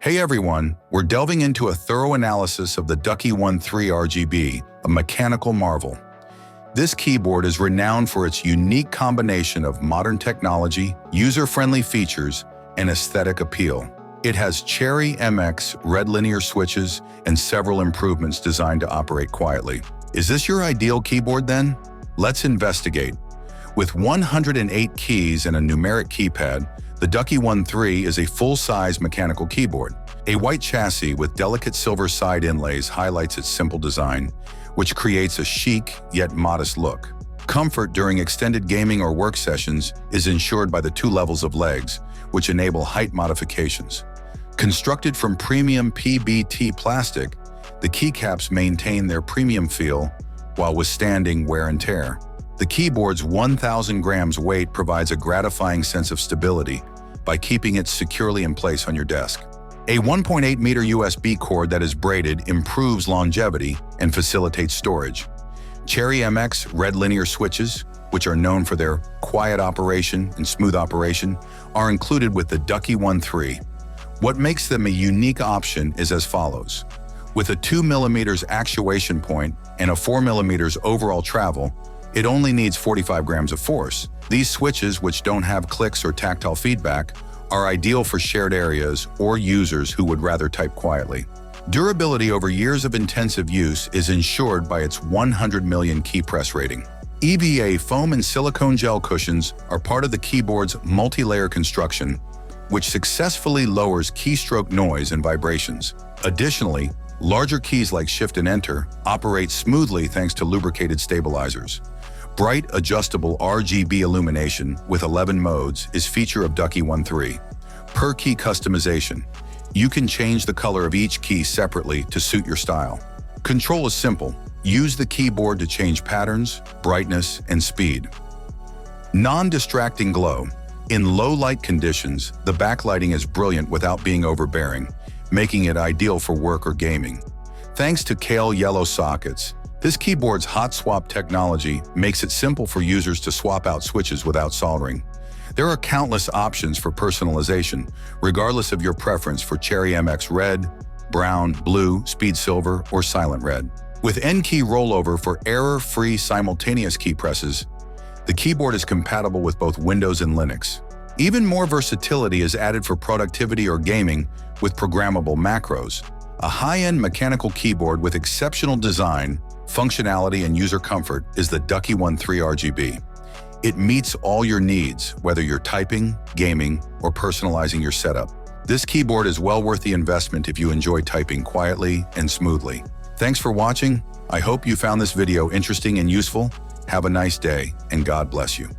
Hey everyone, we're delving into a thorough analysis of the Ducky One 3 RGB, a mechanical marvel. This keyboard is renowned for its unique combination of modern technology, user-friendly features, and aesthetic appeal. It has Cherry MX red linear switches and several improvements designed to operate quietly. Is this your ideal keyboard then? Let's investigate. With 108 keys and a numeric keypad, the Ducky One 3 is a full-size mechanical keyboard. A white chassis with delicate silver side inlays highlights its simple design, which creates a chic yet modest look. Comfort during extended gaming or work sessions is ensured by the 2 levels of legs, which enable height modifications. Constructed from premium PBT plastic, the keycaps maintain their premium feel while withstanding wear and tear. The keyboard's 1,000 grams weight provides a gratifying sense of stability by keeping it securely in place on your desk. A 1.8-meter USB cord that is braided improves longevity and facilitates storage. Cherry MX red linear switches, which are known for their quiet operation and smooth operation, are included with the Ducky One 3. What makes them a unique option is as follows. With a 2mm actuation point and a 4mm overall travel, it only needs 45 grams of force. These switches, which don't have clicks or tactile feedback, are ideal for shared areas or users who would rather type quietly. Durability over years of intensive use is ensured by its 100 million key press rating. EVA foam and silicone gel cushions are part of the keyboard's multi-layer construction, which successfully lowers keystroke noise and vibrations. Additionally, larger keys like Shift and Enter operate smoothly thanks to lubricated stabilizers. Bright, adjustable RGB illumination with 11 modes is feature of Ducky One 3. Per key customization, you can change the color of each key separately to suit your style. Control is simple. Use the keyboard to change patterns, brightness, and speed. Non-distracting glow. In low light conditions, the backlighting is brilliant without being overbearing, making it ideal for work or gaming. Thanks to Kale yellow sockets, this keyboard's hot swap technology makes it simple for users to swap out switches without soldering. There are countless options for personalization, regardless of your preference for Cherry MX red, brown, blue, speed silver, or silent red. With N-key rollover for error-free simultaneous key presses, the keyboard is compatible with both Windows and Linux. Even more versatility is added for productivity or gaming with programmable macros. A high-end mechanical keyboard with exceptional design, functionality, and user comfort is the Ducky One 3 RGB. It meets all your needs, whether you're typing, gaming, or personalizing your setup. This keyboard is well worth the investment if you enjoy typing quietly and smoothly. Thanks for watching. I hope you found this video interesting and useful. Have a nice day, and God bless you.